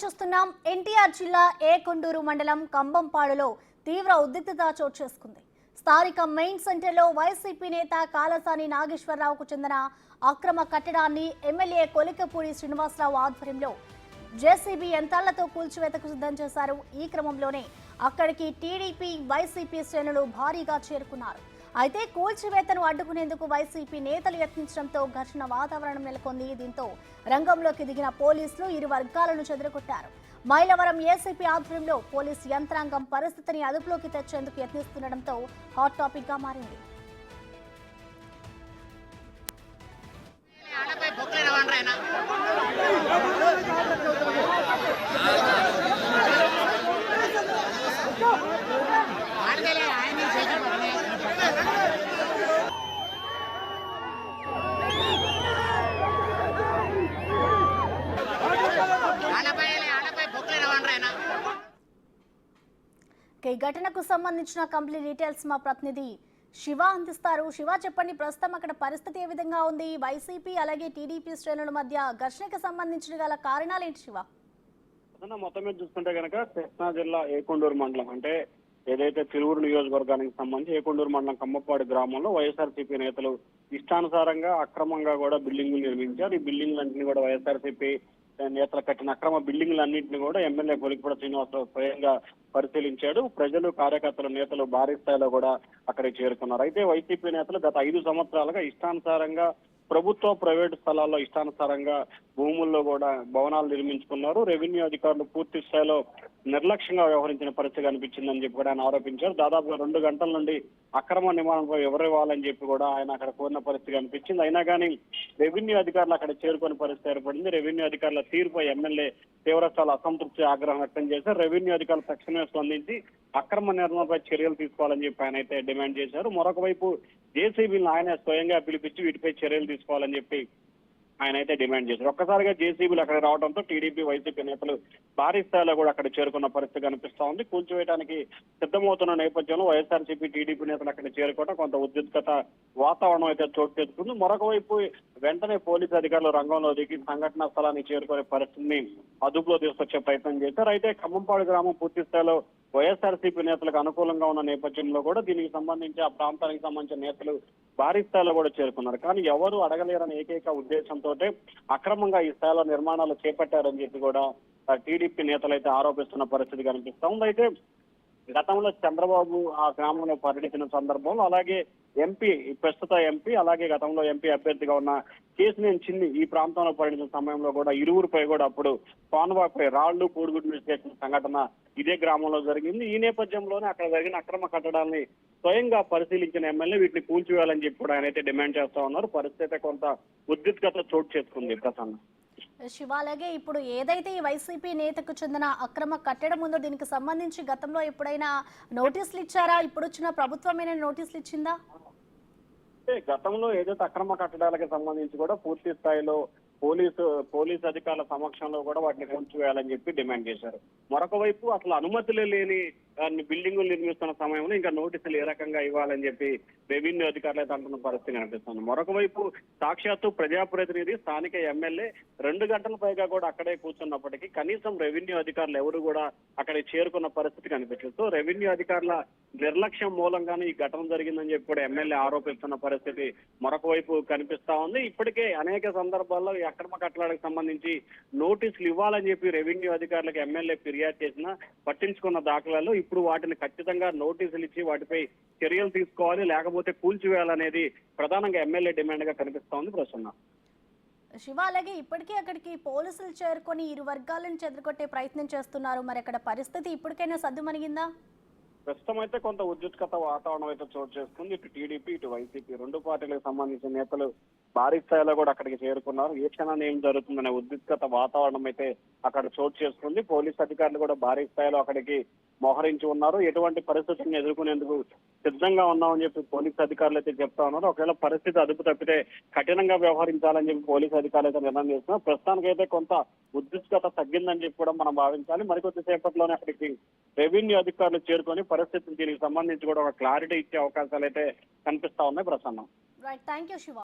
చూస్తున్నాం. ఎన్టీఆర్ జిల్లా కొండూరు మండలం కంబంపాడులో తీవ్ర ఉద్రిక్తత చోటు చేసుకుంది. స్థానిక మెయిన్ సెంటర్లో వైసీపీ నేత కాలసాని నాగేశ్వరరావుకు చెందిన అక్రమ కట్టడాన్ని ఎమ్మెల్యే కొలికపూడి శ్రీనివాసరావు ఆధ్వర్యంలో జేసీబీ యంత్రాలతో కూల్చివేతకు సిద్ధం చేశారు. ఈ క్రమంలోనే అక్కడికి టీడీపీ వైసీపీ శ్రేణులు భారీగా చేరుకున్నారు. అయితే కూల్చివేతను అడ్డుకునేందుకు వైసీపీ నేతలు యత్నించడంతో ఘర్షణ వాతావరణం నెలకొంది. దీంతో రంగంలోకి దిగిన పోలీసులు ఇరు వర్గాలను చెదరగొట్టారు. మైలవరం ఏసీపీ ఆధ్వర్యంలో పోలీసు యంత్రాంగం పరిస్థితిని అదుపులోకి తెచ్చేందుకు యత్నిస్తుండటంతో హాట్ టాపిక్ గా మారింది. ఈ ఘటనకు సంబంధించిన కంప్లీట్ డీటెయిల్స్ మా ప్రతినిధి శివ అందిస్తారు. శివ, చెప్పండి, ప్రస్తుతం అక్కడ పరిస్థితి ఏ విధంగా ఉంది? వైసీపీ అలాగే టీడీపీ శ్రేణుల మధ్య ఘర్షణకు సంబంధించిన గల కారణాలు ఏంటి శివ? మొత్తం మీద చూసుకుంటే కనుక కృష్ణా జిల్లా కొండూరు మండలం అంటే ఏదైతే తిరువురు నియోజకవర్గానికి సంబంధించి కొండూరు మండలం కమ్మపాడు గ్రామంలో వైఎస్ఆర్సీపీ నేతలు ఇష్టానుసారంగా అక్రమంగా కూడా బిల్డింగులు నిర్మించారు. ఈ బిల్డింగులన్నింటినీ కూడా వైఎస్ఆర్సీపీ నేతలు కట్టిన అక్రమ బిల్డింగులన్నింటినీ కూడా ఎమ్మెల్యే కొలికపూడి శ్రీనివాసరావు స్వయంగా పరిశీలించాడు. ప్రజలు, కార్యకర్తలు, నేతలు భారీ స్థాయిలో కూడా అక్కడికి చేరుకున్నారు. అయితే వైసీపీ నేతలు గత 5 సంవత్సరాలుగా ఇష్టానుసారంగా ప్రభుత్వ, ప్రైవేటు స్థలాల్లో ఇష్టానుసారంగా భూముల్లో కూడా భవనాలు నిర్మించుకున్నారు. రెవెన్యూ అధికారులు పూర్తి స్థాయిలో నిర్లక్ష్యంగా వ్యవహరించిన పరిస్థితి కనిపించిందని చెప్పి కూడా ఆయన ఆరోపించారు. దాదాపుగా 2 గంటల నుండి అక్రమ నిర్మాణంపై ఎవరివ్వాలని చెప్పి కూడా ఆయన అక్కడ కోరిన పరిస్థితి కనిపించింది. అయినా కానీ రెవెన్యూ అధికారులు అక్కడ చేరుకునే పరిస్థితి ఏర్పడింది. రెవెన్యూ అధికారుల తీరుపై ఎమ్మెల్యే తీవ్రస్థాయిలో అసంతృప్తి, ఆగ్రహం వ్యక్తం చేశారు. రెవెన్యూ అధికారులు తక్షణమే స్పందించి అక్రమ నిర్మాణంపై చర్యలు తీసుకోవాలని చెప్పి ఆయన అయితే డిమాండ్ చేశారు. మరొక వైపు జేసీబీలను ఆయన స్వయంగా పిలిపించి వీటిపై చర్యలు తీసుకోవాలని చెప్పి ఆయన అయితే డిమాండ్ చేశారు. ఒక్కసారిగా జేసీబీలు అక్కడ రావడంతో టీడీపీ, వైసీపీ నేతలు భారీ స్థాయిలో కూడా అక్కడ చేరుకున్న పరిస్థితి కనిపిస్తా ఉంది. కూల్చివేయడానికి సిద్ధమవుతున్న నేపథ్యంలో వైఎస్ఆర్సీపీ, టీడీపీ నేతలు అక్కడ చేరుకోవడం కొంత ఉద్రిక్తత వాతావరణం అయితే చోటు చేసుకుంది. మరొక వైపు వెంటనే పోలీసు అధికారులు రంగంలో దిగి సంఘటనా స్థలానికి చేరుకునే పరిస్థితిని అదుపులో తీసుకొచ్చే ప్రయత్నం చేశారు. అయితే ఖమ్మంపాడు గ్రామం పూర్తి స్థాయిలో వైఎస్ఆర్సీపీ నేతలకు అనుకూలంగా ఉన్న నేపథ్యంలో కూడా దీనికి సంబంధించి ఆ ప్రాంతానికి సంబంధించిన నేతలు భారీ స్థాయిలో కూడా చేరుకున్నారు. కానీ ఎవరు అడగలేరని ఏకైక ఉద్దేశంతో అక్రమంగా ఈ స్థాయిలో నిర్మాణాలు చేపట్టారని చెప్పి కూడా టీడీపీ నేతలు అయితే ఆరోపిస్తున్న పరిస్థితి కనిపిస్తా ఉంది. అయితే గతంలో చంద్రబాబు ఆ గ్రామంలో పర్యటించిన సందర్భంలో, అలాగే ప్రస్తుత ఎంపీ అలాగే గతంలో ఎంపీ అభ్యర్థిగా ఉన్న కేసినేని చిన్ని ఈ ప్రాంతంలో పర్యటించిన సమయంలో కూడా ఇరువురిపై కూడా అప్పుడు పాన్వాపై రాళ్లు, కోడిగుడ్లు చేసిన సంఘటన ఇదే గ్రామంలో జరిగింది. ఈ నేపథ్యంలోనే అక్కడ జరిగిన అక్రమ కట్టడాల్ని స్వయంగా పరిశీలించిన ఎమ్మెల్యే వీటిని కూల్చివేయాలని చెప్పి కూడా ఆయన అయితే డిమాండ్ చేస్తా ఉన్నారు. పరిస్థితి కొంత ఉద్రిక్తత చోటు చేసుకుంది. ప్రసన్న, శివ, అలాగే ఇప్పుడు ఏదైతే ఈ వైసీపీ నేతకు చెందిన అక్రమ కట్టడం ఉందో దీనికి సంబంధించి గతంలో ఎప్పుడైనా నోటీసులు ఇచ్చారా? ఇప్పుడు వచ్చిన ప్రభుత్వమైన నోటీసులు ఇచ్చిందా? గతంలో ఏదైతే అక్రమ కట్టడాలకు సంబంధించి కూడా పూర్తి స్థాయిలో పోలీసు అధికారుల సమక్షంలో కూడా వాటిని కూల్చివేయాలని చెప్పి డిమాండ్ చేశారు. మరొక వైపు అసలు అనుమతులే లేని బిల్డింగులు నిర్మిస్తున్న సమయంలో ఇంకా నోటీసులు ఏ రకంగా ఇవ్వాలని చెప్పి రెవెన్యూ అధికారులు అయితే అంటున్న పరిస్థితి కనిపిస్తుంది. మరొక వైపు సాక్షాత్తు ప్రజాప్రతినిధి, స్థానిక ఎమ్మెల్యే 2 గంటల పైగా కూడా అక్కడే కూర్చున్నప్పటికీ కనీసం రెవెన్యూ అధికారులు ఎవరు కూడా అక్కడికి చేరుకున్న పరిస్థితి కనిపించలేదు. సో రెవెన్యూ అధికారుల నిర్లక్ష్యం మూలంగానే ఈ ఘటన జరిగిందని చెప్పి కూడా ఎమ్మెల్యే ఆరోపిస్తున్న పరిస్థితి మరొక వైపు కనిపిస్తా ఉంది. ఇప్పటికే అనేక సందర్భాల్లో ఈ అక్రమ కట్టడాలకు సంబంధించి నోటీసులు ఇవ్వాలని చెప్పి రెవెన్యూ అధికారులకు ఎమ్మెల్యే ఫిర్యాదు చేసినా పట్టించుకున్న దాఖలాలు ఇప్పుడు వాటిని ఖచ్చితంగా నోటీసులు ఇచ్చి వాటిపై చర్యలు తీసుకోవాలి, లేకపోతే కూల్చివేయాలనేది ప్రధానంగా ఎమ్మెల్యే డిమాండ్ గా కనిపిస్తా ఉంది. ప్రసన్న, శివ, అలాగే ఇప్పటికే అక్కడికి పోలీసులు చేరుకొని ఇరు వర్గాలను చెదరగొట్టే ప్రయత్నం చేస్తున్నారు. మరి అక్కడ పరిస్థితి ఇప్పటికైనా సద్దుమణిగిందా? ప్రస్తుతం అయితే కొంత ఉద్రిక్తత వాతావరణం అయితే చోటు చేసుకుంది. ఇటు టీడీపీ, ఇటు వైసీపీ 2 పార్టీలకు సంబంధించిన నేతలు భారీ స్థాయిలో కూడా అక్కడికి చేరుకున్నారు. ఏ క్షణాన్ని ఏం జరుగుతుందనే ఉద్రిక్తత వాతావరణం అయితే అక్కడ చోటు చేసుకుంది. పోలీసు అధికారులు కూడా భారీ స్థాయిలో అక్కడికి మోహరించి ఉన్నారు. ఎటువంటి పరిస్థితులను ఎదుర్కొనేందుకు సిద్ధంగా ఉన్నామని చెప్పి పోలీసు అధికారులు అయితే చెప్తా ఉన్నారు. ఒకవేళ పరిస్థితి అదుపు తప్పితే కఠినంగా వ్యవహరించాలని చెప్పి పోలీసు అధికారులు అయితే నిర్ణయం చేస్తున్నారు. ప్రస్తుతానికైతే కొంత ఉద్రిక్తత తగ్గిందని చెప్పి కూడా మనం భావించాలి. మరికొద్ది సేపట్లోనే అక్కడికి రెవెన్యూ అధికారులు చేరుకొని పరిస్థితిని దీనికి సంబంధించి కూడా ఒక క్లారిటీ ఇచ్చే అవకాశాలు అయితే కనిపిస్తా ఉన్నాయి. ప్రసన్నం, రైట్, థ్యాంక్ యూ శివ.